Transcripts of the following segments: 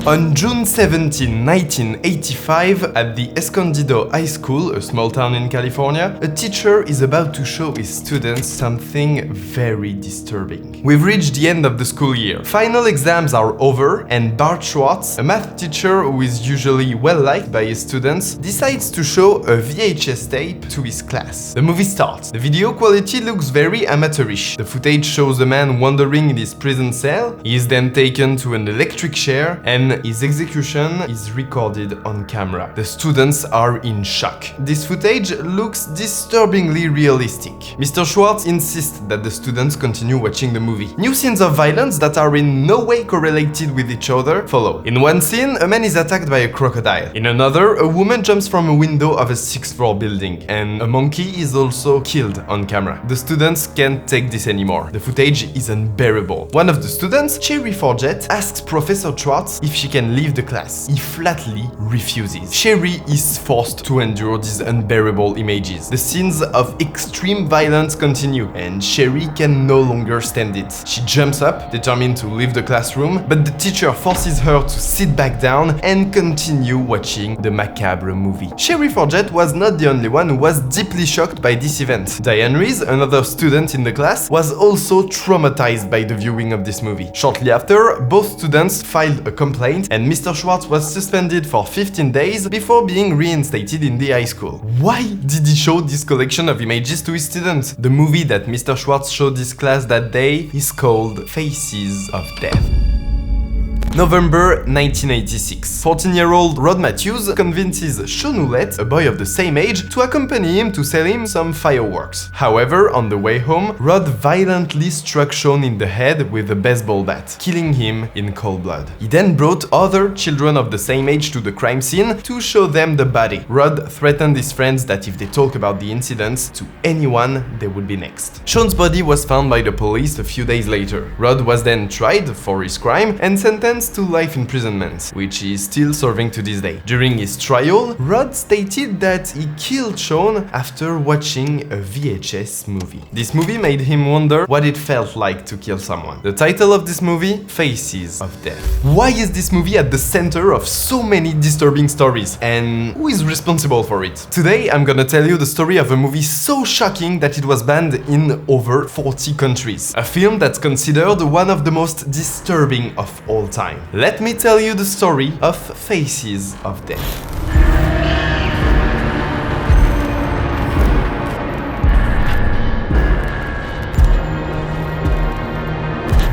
On June 17, 1985, at the Escondido High School, a small town in California, a teacher is about to show his students something very disturbing. We've reached the end of the school year. Final exams are over, and Bart Schwartz, a math teacher who is usually well-liked by his students, decides to show a VHS tape to his class. The movie starts. The video quality looks very amateurish. The footage shows a man wandering in his prison cell. He is then taken to an electric chair, and his execution is recorded on camera. The students are in shock. This footage looks disturbingly realistic. Mr. Schwartz insists that the students continue watching the movie. New scenes of violence that are in no way correlated with each other follow. In one scene, a man is attacked by a crocodile. In another, a woman jumps from a window of a 6th-floor building, and a monkey is also killed on camera. The students can't take this anymore. The footage is unbearable. One of the students, Cherry Forget, asks Professor Schwartz if she can leave the class. He flatly refuses. Cherry is forced to endure these unbearable images. The scenes of extreme violence continue, and Cherry can no longer stand it. She jumps up, determined to leave the classroom, but the teacher forces her to sit back down and continue watching the macabre movie. Cherry Forget was not the only one who was deeply shocked by this event. Diane Rees, another student in the class, was also traumatized by the viewing of this movie. Shortly after, both students filed a complaint, and Mr. Schwartz was suspended for 15 days before being reinstated in the high school. Why did he show this collection of images to his students? The movie that Mr. Schwartz showed his class that day is called Faces of Death. November 1986. 14-year-old Rod Matthews convinces Sean Ouellette, a boy of the same age, to accompany him to sell him some fireworks. However, on the way home, Rod violently struck Sean in the head with a baseball bat, killing him in cold blood. He then brought other children of the same age to the crime scene to show them the body. Rod threatened his friends that if they talk about the incidents to anyone, they would be next. Sean's body was found by the police a few days later. Rod was then tried for his crime and sentenced to life imprisonment, which he is still serving to this day. During his trial, Rod stated that he killed Sean after watching a VHS movie. This movie made him wonder what it felt like to kill someone. The title of this movie? Faces of Death. Why is this movie at the center of so many disturbing stories? And who is responsible for it? Today, I'm gonna tell you the story of a movie so shocking that it was banned in over 40 countries. A film that's considered one of the most disturbing of all time. Let me tell you the story of Faces of Death.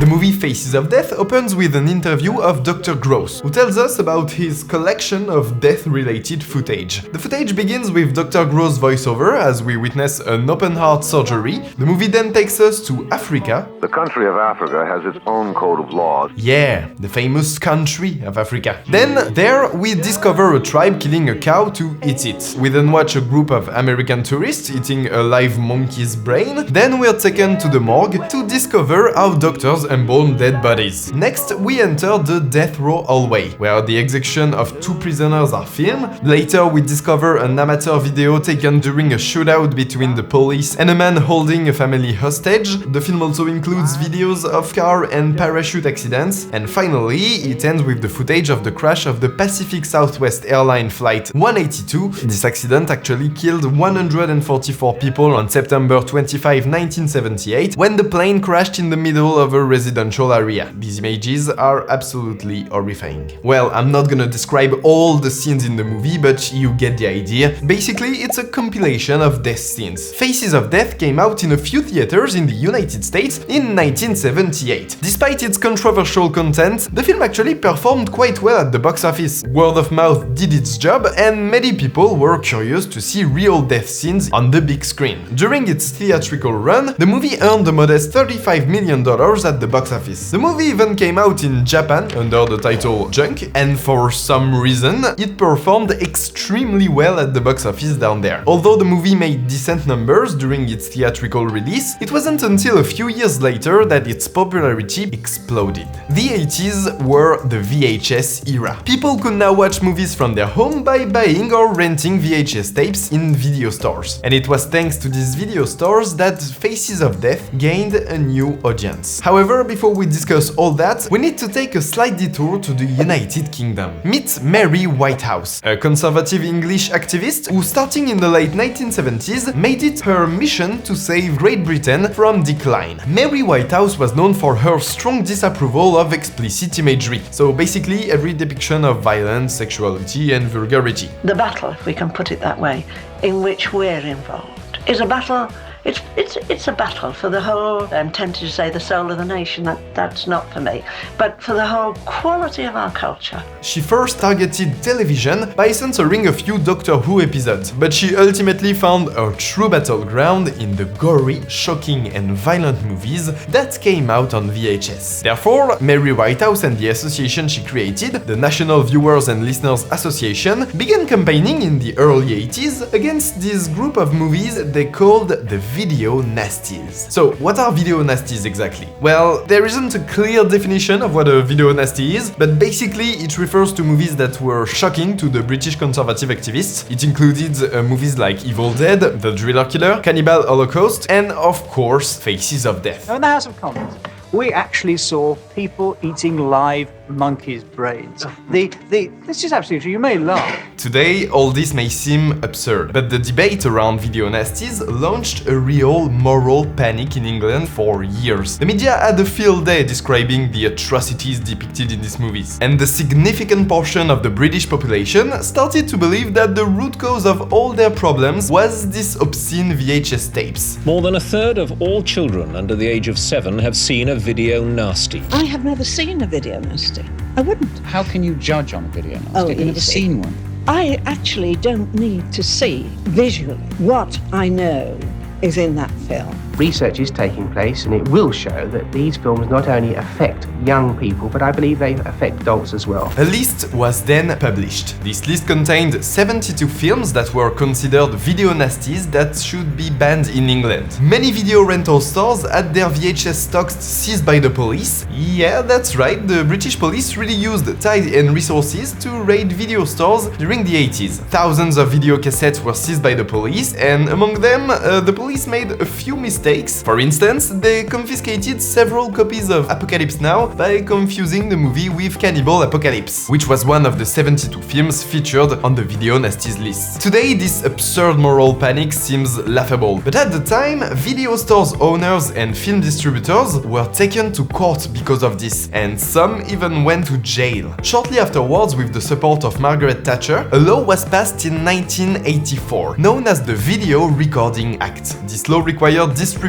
The movie Faces of Death opens with an interview of Dr. Gross, who tells us about his collection of death-related footage. The footage begins with Dr. Gross' voiceover as we witness an open-heart surgery. The movie then takes us to Africa. The country of Africa has its own code of laws. Yeah, the famous country of Africa. Then, there, we discover a tribe killing a cow to eat it. We then watch a group of American tourists eating a live monkey's brain. Then we're taken to the morgue to discover how doctors embalm dead bodies. Next, we enter the death row hallway, where the execution of 2 prisoners are filmed. Later, we discover an amateur video taken during a shootout between the police and a man holding a family hostage. The film also includes videos of car and parachute accidents. And finally, it ends with the footage of the crash of the Pacific Southwest Airline Flight 182. This accident actually killed 144 people on September 25, 1978, when the plane crashed in the middle of a residential area. These images are absolutely horrifying. Well, I'm not gonna describe all the scenes in the movie, but you get the idea. Basically, it's a compilation of death scenes. Faces of Death came out in a few theaters in the United States in 1978. Despite its controversial content, the film actually performed quite well at the box office. Word of mouth did its job, and many people were curious to see real death scenes on the big screen. During its theatrical run, the movie earned a modest $35 million at the box office. The movie even came out in Japan under the title Junk, and for some reason, it performed extremely well at the box office down there. Although the movie made decent numbers during its theatrical release, it wasn't until a few years later that its popularity exploded. The 80s were the VHS era. People could now watch movies from their home by buying or renting VHS tapes in video stores. And it was thanks to these video stores that Faces of Death gained a new audience. However, However, before we discuss all that, we need to take a slight detour to the United Kingdom. Meet Mary Whitehouse, a conservative English activist who, starting in the late 1970s, made it her mission to save Great Britain from decline. Mary Whitehouse was known for her strong disapproval of explicit imagery, so basically every depiction of violence, sexuality and vulgarity. The battle, if we can put it that way, in which we're involved is a battle. It's a battle for the whole, I'm tempted to say the soul of the nation, that's not for me, but for the whole quality of our culture. She first targeted television by censoring a few Doctor Who episodes, but she ultimately found her true battleground in the gory, shocking and violent movies that came out on VHS. Therefore, Mary Whitehouse and the association she created, the National Viewers and Listeners Association, began campaigning in the early 80s against this group of movies they called the video nasties. So, what are video nasties exactly? Well, there isn't a clear definition of what a video nasty is, but basically it refers to movies that were shocking to the British conservative activists. It included movies like Evil Dead, The Driller Killer, Cannibal Holocaust, and of course, Faces of Death. In the House of Commons, we actually saw people eating live monkeys' brains. This is absolutely true. You may laugh. Today, all this may seem absurd, but the debate around video nasties launched a real moral panic in England for years. The media had a field day describing the atrocities depicted in these movies, and the significant portion of the British population started to believe that the root cause of all their problems was these obscene VHS tapes. More than a third of all children under the age of 7 have seen a video nasty. I have never seen a video nasty. I wouldn't. How can you judge on a video nasty? Oh, You've never easy. seen one. I actually don't need to see visually what I know is in that film. Research is taking place and it will show that these films not only affect young people, but I believe they affect adults as well. A list was then published. This list contained 72 films that were considered video nasties that should be banned in England. Many video rental stores had their VHS stocks seized by the police. Yeah, that's right, the British police really used time and resources to raid video stores during the 80s. Thousands of video cassettes were seized by the police, and among them, the police made a few mistakes. For instance, they confiscated several copies of Apocalypse Now by confusing the movie with Cannibal Apocalypse, which was one of the 72 films featured on the video nasties list. Today, this absurd moral panic seems laughable, but at the time, video stores owners and film distributors were taken to court because of this, and some even went to jail. Shortly afterwards, with the support of Margaret Thatcher, a law was passed in 1984, known as the Video Recording Act. This law required distributors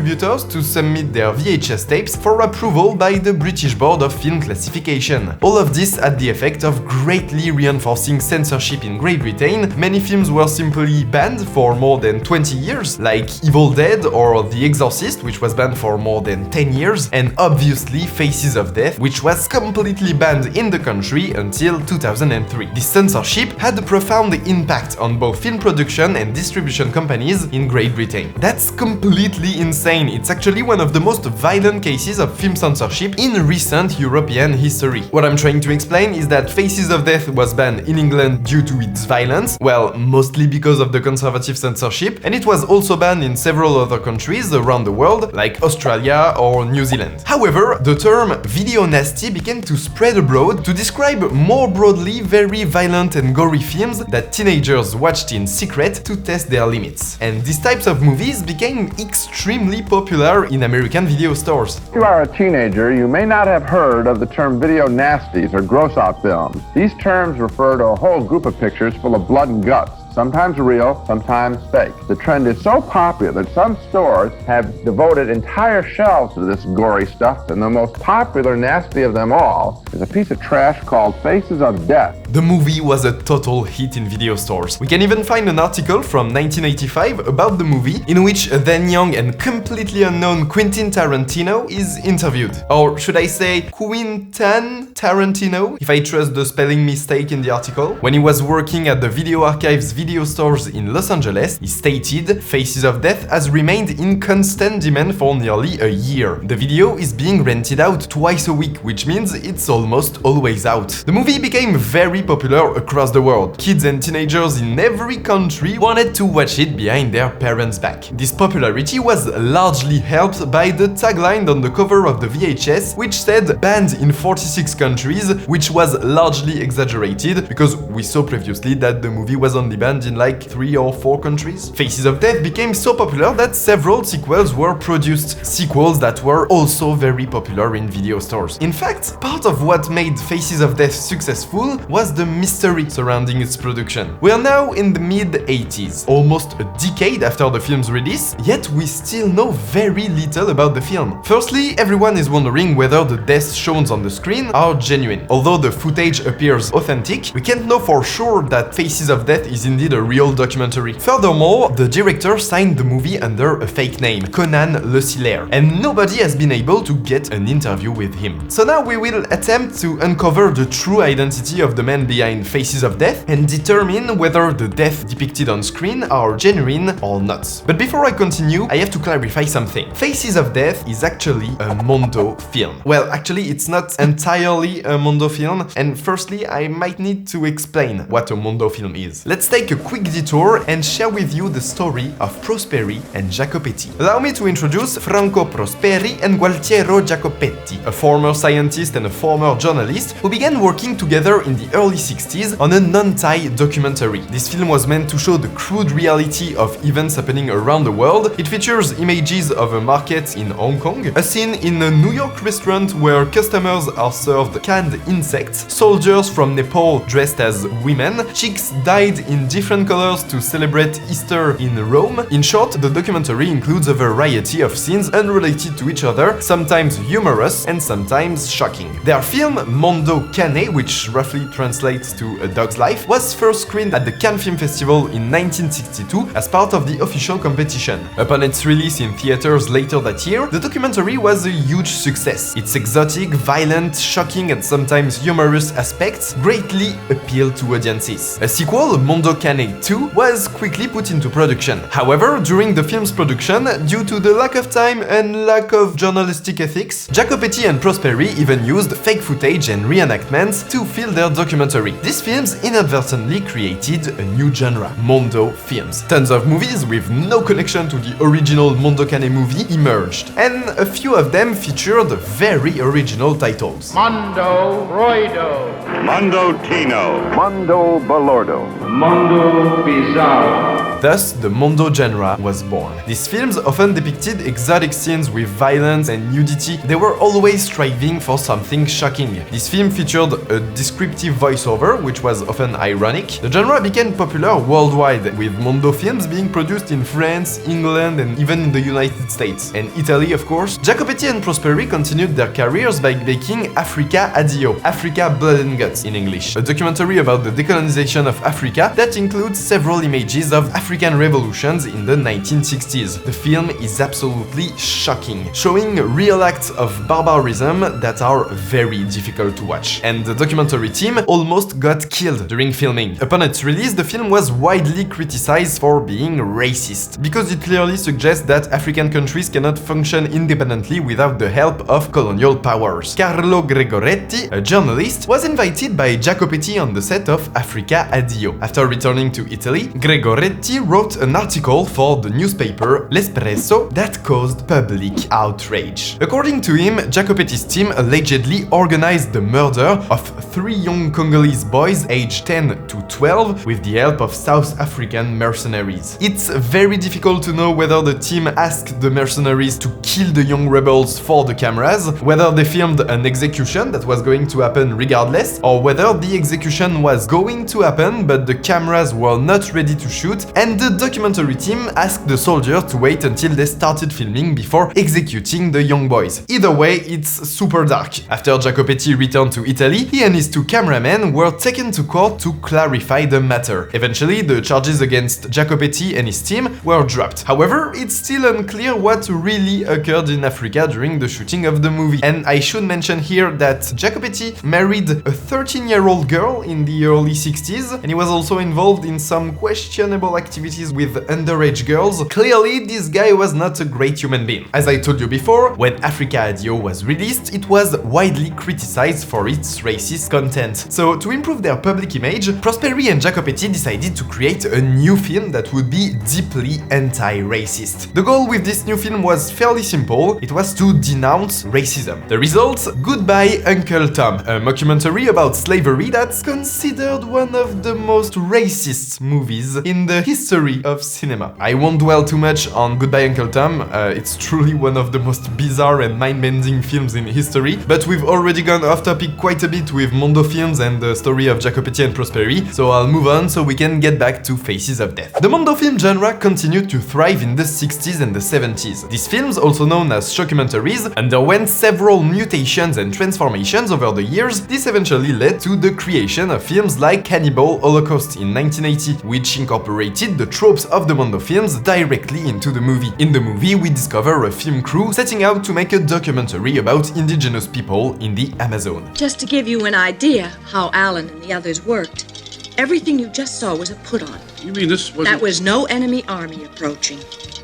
to submit their VHS tapes for approval by the British Board of Film Classification. All of this had the effect of greatly reinforcing censorship in Great Britain. Many films were simply banned for more than 20 years, like Evil Dead or The Exorcist, which was banned for more than 10 years, and obviously Faces of Death, which was completely banned in the country until 2003. This censorship had a profound impact on both film production and distribution companies in Great Britain. That's completely insane. It's actually one of the most violent cases of film censorship in recent European history. What I'm trying to explain is that Faces of Death was banned in England due to its violence, well, mostly because of the conservative censorship, and it was also banned in several other countries around the world, like Australia or New Zealand. However, the term video nasty began to spread abroad to describe more broadly very violent and gory films that teenagers watched in secret to test their limits. And these types of movies became extremely popular in American video stores. If you are a teenager, you may not have heard of the term video nasties or gross-out films. These terms refer to a whole group of pictures full of blood and guts, sometimes real, sometimes fake. The trend is so popular that some stores have devoted entire shelves to this gory stuff, and the most popular nasty of them all is a piece of trash called Faces of Death. The movie was a total hit in video stores. We can even find an article from 1985 about the movie in which a then young and completely unknown Quentin Tarantino is interviewed. Or should I say Quentin Tarantino, if I trust the spelling mistake in the article. When he was working at the Video Archives video stores in Los Angeles, he stated, "Faces of Death has remained in constant demand for nearly a year. The video is being rented out twice a week, which means it's almost always out." The movie became very very popular across the world. Kids and teenagers in every country wanted to watch it behind their parents' back. This popularity was largely helped by the tagline on the cover of the VHS, which said "banned in 46 countries," which was largely exaggerated because we saw previously that the movie was only banned in like 3 or 4 countries. Faces of Death became so popular that several sequels were produced, sequels that were also very popular in video stores. In fact, part of what made Faces of Death successful was the mystery surrounding its production. We are now in the mid-80s, almost a decade after the film's release, yet we still know very little about the film. Firstly, everyone is wondering whether the deaths shown on the screen are genuine. Although the footage appears authentic, we can't know for sure that Faces of Death is indeed a real documentary. Furthermore, the director signed the movie under a fake name, Conan Le Silaire, and nobody has been able to get an interview with him. So now we will attempt to uncover the true identity of the man behind Faces of Death and determine whether the deaths depicted on screen are genuine or not. But before I continue, I have to clarify something. Faces of Death is actually a Mondo film. Well, actually, it's not entirely a Mondo film, and firstly, I might need to explain what a Mondo film is. Let's take a quick detour and share with you the story of Prosperi and Jacopetti. Allow me to introduce Franco Prosperi and Gualtiero Jacopetti, a former scientist and a former journalist who began working together in the early 60s on a non-Thai documentary. This film was meant to show the crude reality of events happening around the world. It features images of a market in Hong Kong, a scene in a New York restaurant where customers are served canned insects, soldiers from Nepal dressed as women, chicks dyed in different colors to celebrate Easter in Rome. In short, the documentary includes a variety of scenes unrelated to each other, sometimes humorous and sometimes shocking. Their film, Mondo Cane, which roughly translates to A Dog's Life, was first screened at the Cannes Film Festival in 1962 as part of the official competition. Upon its release in theaters later that year, the documentary was a huge success. Its exotic, violent, shocking and sometimes humorous aspects greatly appealed to audiences. A sequel, Mondo Cane 2, was quickly put into production. However, during the film's production, due to the lack of time and lack of journalistic ethics, Jacopetti and Prosperi even used fake footage and reenactments to fill their documentary. These films inadvertently created a new genre, Mondo films. Tons of movies with no connection to the original Mondo Cane movie emerged, and a few of them featured very original titles. Mondo Roido, Mondo Tino, Mondo Balordo, Mondo Bizarro. Thus, the Mondo genre was born. These films often depicted exotic scenes with violence and nudity. They were always striving for something shocking. This film featured a descriptive voiceover, which was often ironic. The genre became popular worldwide, with Mondo films being produced in France, England, and even in the United States. And Italy, of course. Jacopetti and Prosperi continued their careers by making Africa Addio, Africa Blood and Guts in English, a documentary about the decolonization of Africa that includes several images of African revolutions in the 1960s. The film is absolutely shocking, showing real acts of barbarism that are very difficult to watch. And the documentary team almost got killed during filming. Upon its release, the film was widely criticized for being racist, because it clearly suggests that African countries cannot function independently without the help of colonial powers. Carlo Gregoretti, a journalist, was invited by Jacopetti on the set of Africa Addio. After returning to Italy, Gregoretti wrote an article for the newspaper L'Espresso that caused public outrage. According to him, Jacopetti's team allegedly organized the murder of 3 young Congolese boys aged 10 to 12 with the help of South African mercenaries. It's very difficult to know whether the team asked the mercenaries to kill the young rebels for the cameras, whether they filmed an execution that was going to happen regardless, or whether the execution was going to happen but the cameras were not ready to shoot, and the documentary team asked the soldiers to wait until they started filming before executing the young boys. Either way, it's super dark. After Jacopetti returned to Italy, he and his 2 cameramen were taken to court to clarify the matter. Eventually, the charges against Jacopetti and his team were dropped. However, it's still unclear what really occurred in Africa during the shooting of the movie. And I should mention here that Jacopetti married a 13-year-old girl in the early 60s, and he was also involved in some questionable activities activities with underage girls, clearly this guy was not a great human being. As I told you before, when Africa Addio was released, it was widely criticized for its racist content. So to improve their public image, Prosperi and Jacopetti decided to create a new film that would be deeply anti-racist. The goal with this new film was fairly simple, it was to denounce racism. The result? Goodbye Uncle Tom, a mockumentary about slavery that's considered one of the most racist movies in the history of cinema. I won't dwell too much on Goodbye Uncle Tom, it's truly one of the most bizarre and mind-bending films in history, but we've already gone off topic quite a bit with Mondo films and the story of Jacopetti and Prosperi, so I'll move on so we can get back to Faces of Death. The Mondo film genre continued to thrive in the 60s and the 70s. These films, also known as shockumentaries, underwent several mutations and transformations over the years. This eventually led to the creation of films like Cannibal Holocaust in 1980, which incorporated the tropes of the Mondo films directly into the movie. In the movie, we discover a film crew setting out to make a documentary about indigenous people in the Amazon. Just to give you an idea how Alan and the others worked, everything you just saw was a put-on. You mean this was... That was no enemy army approaching.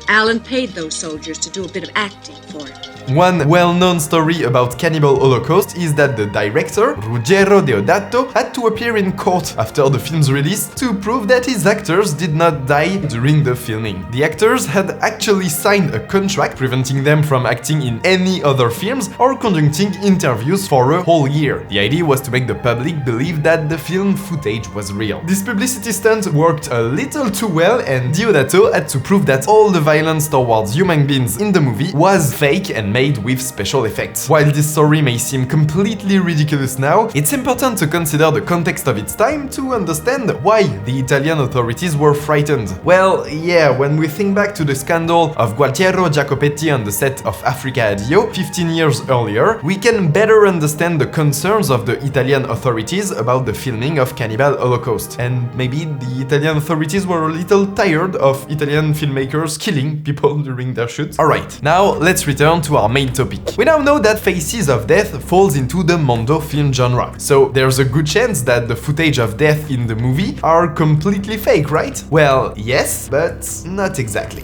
Alan paid those soldiers to do a bit of acting for him. One well-known story about Cannibal Holocaust is that the director, Ruggero Deodato, had to appear in court after the film's release to prove that his actors did not die during the filming. The actors had actually signed a contract preventing them from acting in any other films or conducting interviews for a whole year. The idea was to make the public believe that the film footage was real. This publicity stunt worked a little too well, and Deodato had to prove that all the violence towards human beings in the movie was fake and made with special effects. While this story may seem completely ridiculous now, it's important to consider the context of its time to understand why the Italian authorities were frightened. Well, yeah, when we think back to the scandal of Gualtiero Jacopetti on the set of Africa Addio 15 years earlier, we can better understand the concerns of the Italian authorities about the filming of Cannibal Holocaust. And maybe the Italian authorities were a little tired of Italian filmmakers killing people during their shoots. Alright, now let's return to our main topic. We now know that Faces of Death falls into the Mondo film genre, so there's a good chance that the footage of death in the movie are completely fake, right? Well, yes, but not exactly.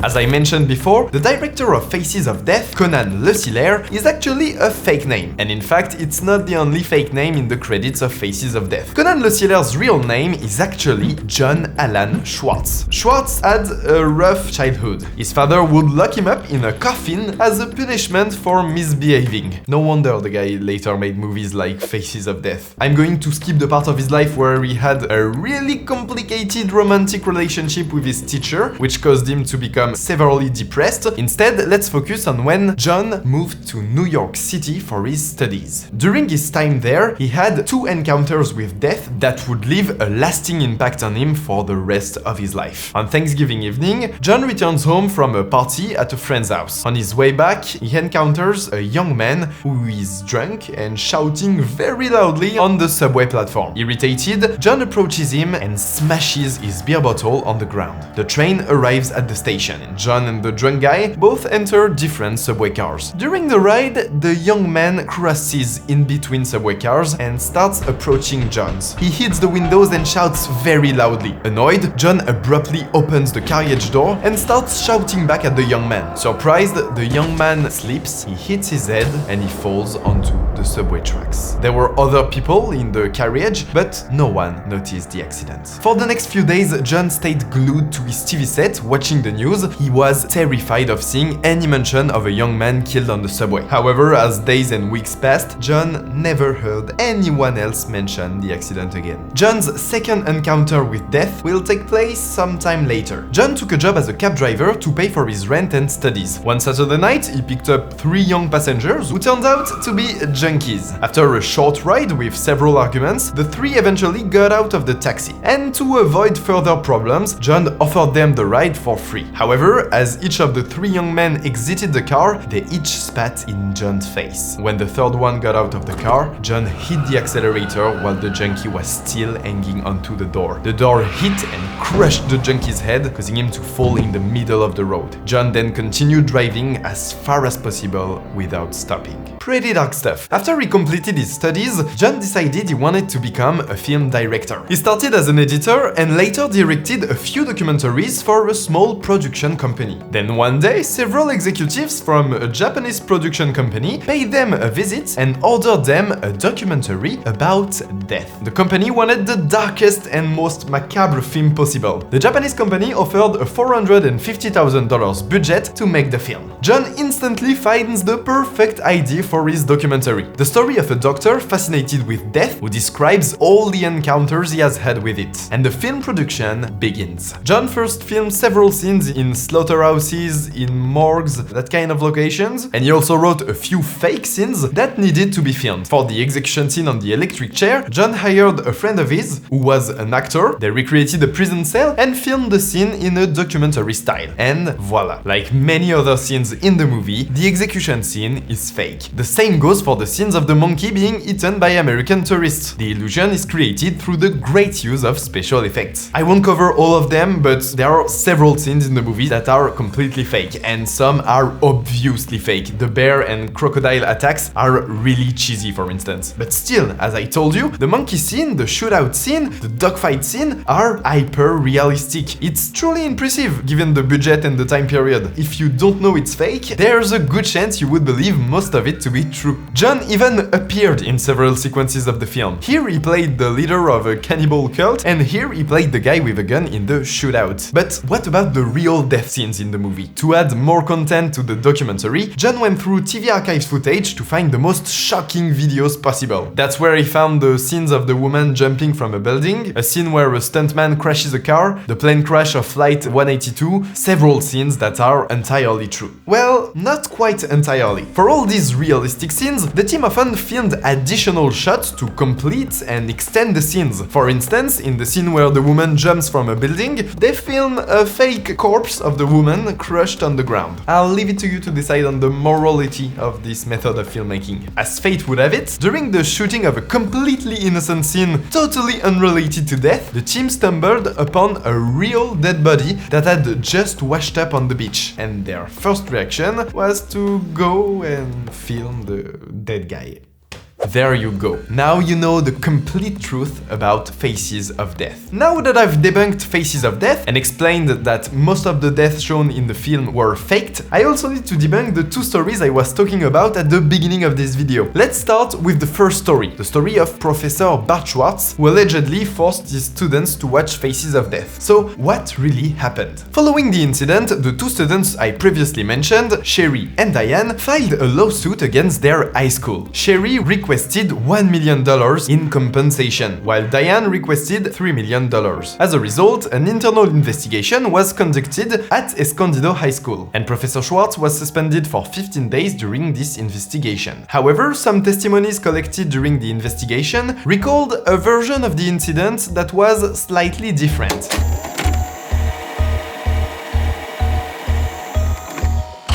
As I mentioned before, the director of Faces of Death, Conan Le Siller, is actually a fake name. And in fact, it's not the only fake name in the credits of Faces of Death. Conan Le Siller's real name is actually John Alan Schwartz. Schwartz had a rough childhood. His father would lock him up in a coffin as a punishment for misbehaving. No wonder the guy later made movies like Faces of Death. I'm going to skip the part of his life where he had a really complicated romantic relationship with his teacher, which caused him to become severely depressed. Instead, let's focus on when John moved to New York City for his studies. During his time there, he had two encounters with death that would leave a lasting impact on him for the rest of his life. On Thanksgiving evening, John returns home from a party at a friend's house. On his way back, he encounters a young man who is drunk and shouting very loudly on the subway platform. Irritated, John approaches him and smashes his beer bottle on the ground. The train arrives at the station. John and the drunk guy both enter different subway cars. During the ride, the young man crosses in between subway cars and starts approaching John's. He hits the windows and shouts very loudly. Annoyed, John abruptly opens the carriage door and starts shouting back at the young man. Surprised, the young man slips, he hits his head, and he falls onto the subway tracks. There were other people in the carriage, but no one noticed the accident. For the next few days, John stayed glued to his TV set, watching the news. He was terrified of seeing any mention of a young man killed on the subway. However, as days and weeks passed, John never heard anyone else mention the accident again. John's second encounter with death will take place sometime later. John took a job as a cab driver to pay for his rent and studies. One Saturday night, he picked up 3 young passengers who turned out to be junkies. After a short ride with several arguments, the 3 eventually got out of the taxi. And to avoid further problems, John offered them the ride for free. However, However, as each of the three young men exited the car, they each spat in John's face. When the third one got out of the car, John hit the accelerator while the junkie was still hanging onto the door. The door hit and crushed the junkie's head, causing him to fall in the middle of the road. John then continued driving as far as possible without stopping. Pretty dark stuff. After he completed his studies, John decided he wanted to become a film director. He started as an editor and later directed a few documentaries for a small production company. Then one day, several executives from a Japanese production company paid them a visit and ordered them a documentary about death. The company wanted the darkest and most macabre film possible. The Japanese company offered a $450,000 budget to make the film. John instantly finds the perfect idea for his documentary. The story of a doctor fascinated with death who describes all the encounters he has had with it. And the film production begins. John first filmed several scenes in slaughterhouses, in morgues, that kind of locations, and he also wrote a few fake scenes that needed to be filmed. For the execution scene on the electric chair, John hired a friend of his who was an actor. They recreated a prison cell and filmed the scene in a documentary style. And voila. Like many other scenes in the movie, the execution scene is fake. The same goes for the scenes of the monkey being eaten by American tourists. The illusion is created through the great use of special effects. I won't cover all of them, but there are several scenes in the movie that are completely fake, and some are obviously fake. The bear and crocodile attacks are really cheesy, for instance. But still, as I told you, the monkey scene, the shootout scene, the dogfight scene are hyper-realistic. It's truly impressive, given the budget and the time period. If you don't know it's fake, there's a good chance you would believe most of it to be true. John even appeared in several sequences of the film. Here he played the leader of a cannibal cult, and here he played the guy with a gun in the shootout. But what about the real death scenes in the movie? To add more content to the documentary, John went through TV archives footage to find the most shocking videos possible. That's where he found the scenes of the woman jumping from a building, a scene where a stuntman crashes a car, the plane crash of Flight 182, several scenes that are entirely true. Well, not quite entirely. For all these realistic scenes, the team often filmed additional shots to complete and extend the scenes. For instance, in the scene where the woman jumps from a building, they film a fake corpse of the woman crushed on the ground. I'll leave it to you to decide on the morality of this method of filmmaking. As fate would have it, during the shooting of a completely innocent scene, totally unrelated to death, the team stumbled upon a real dead body that had just washed up on the beach, and their first reaction was to go and film the dead guy. There you go. Now you know the complete truth about Faces of Death. Now that I've debunked Faces of Death and explained that most of the deaths shown in the film were faked, I also need to debunk the two stories I was talking about at the beginning of this video. Let's start with the first story, the story of Professor Bart Schwartz, who allegedly forced his students to watch Faces of Death. So, what really happened? Following the incident, the two students I previously mentioned, Sherry and Diane, filed a lawsuit against their high school. Sherry requested $1 million in compensation, while Diane requested $3 million. As a result, an internal investigation was conducted at Escondido High School, and Professor Schwartz was suspended for 15 days during this investigation. However, some testimonies collected during the investigation recalled a version of the incident that was slightly different.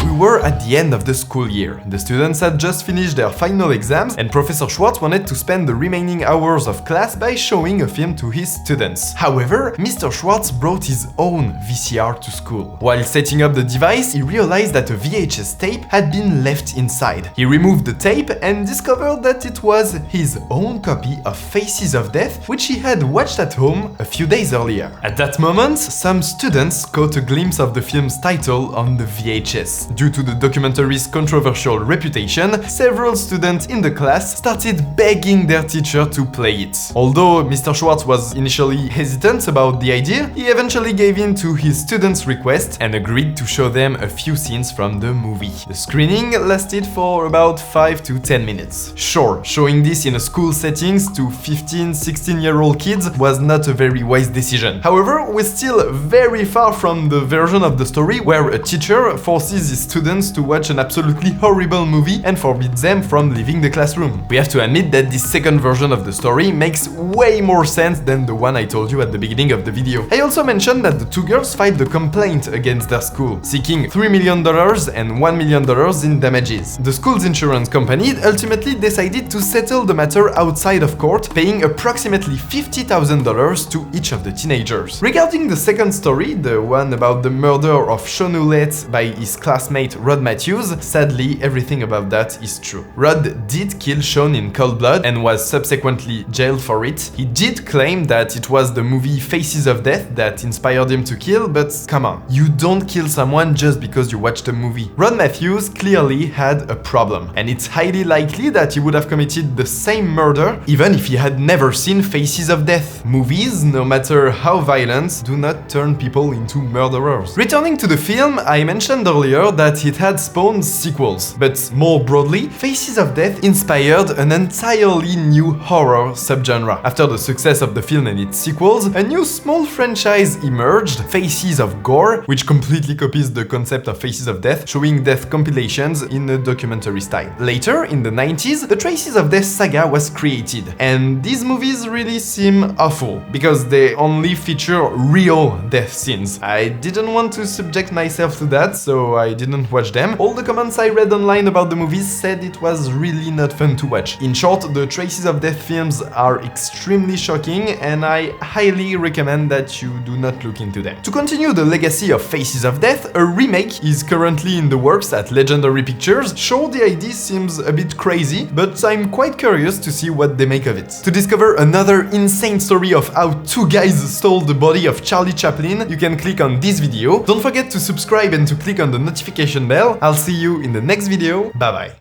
We were at the end of the school year. The students had just finished their final exams, and Professor Schwartz wanted to spend the remaining hours of class by showing a film to his students. However, Mr. Schwartz brought his own VCR to school. While setting up the device, he realized that a VHS tape had been left inside. He removed the tape and discovered that it was his own copy of Faces of Death, which he had watched at home a few days earlier. At that moment, some students caught a glimpse of the film's title on the VHS. Due to the documentary's controversial reputation, several students in the class started begging their teacher to play it. Although Mr. Schwartz was initially hesitant about the idea, he eventually gave in to his students' request and agreed to show them a few scenes from the movie. The screening lasted for about 5 to 10 minutes. Sure, showing this in a school settings to 15-16-year-old kids was not a very wise decision. However, we're still very far from the version of the story where a teacher forces his students to watch an absolutely horrible movie and forbids them from leaving the classroom. We have to admit that this second version of the story makes way more sense than the one I told you at the beginning of the video. I also mentioned that the two girls filed a complaint against their school, seeking $3 million and $1 million in damages. The school's insurance company ultimately decided to settle the matter outside of court, paying approximately $50,000 to each of the teenagers. Regarding the second story, the one about the murder of Sean Houellette by his classmate Rod Matthews, sadly everything about that is true. Rod did kill Sean in cold blood and was subsequently jailed for it. He did claim that it was the movie Faces of Death that inspired him to kill, but come on, you don't kill someone just because you watched a movie. Rod Matthews clearly had a problem, and it's highly likely that he would have committed the same murder even if he had never seen Faces of Death. Movies, no matter how violent, do not turn people into murderers. Returning to the film, I mentioned earlier that it had spawned sequels, but more broadly, Faces of Death inspired an entirely new horror subgenre. After the success of the film and its sequels, a new small franchise emerged, Faces of Gore, which completely copies the concept of Faces of Death, showing death compilations in a documentary style. Later, in the 90s, the Traces of Death saga was created, and these movies really seem awful, because they only feature real death scenes. I didn't want to subject myself to that, so I didn't watch them. All the comments I read online about the movies said it was really not fun to watch. In short, the Traces of Death films are extremely shocking, and I highly recommend that you do not look into them. To continue the legacy of Faces of Death, a remake is currently in the works at Legendary Pictures. Sure, the idea seems a bit crazy, but I'm quite curious to see what they make of it. To discover another insane story of how two guys stole the body of Charlie Chaplin, you can click on this video. Don't forget to subscribe and to click on the notification bell. I'll see you in the next video. Bye bye.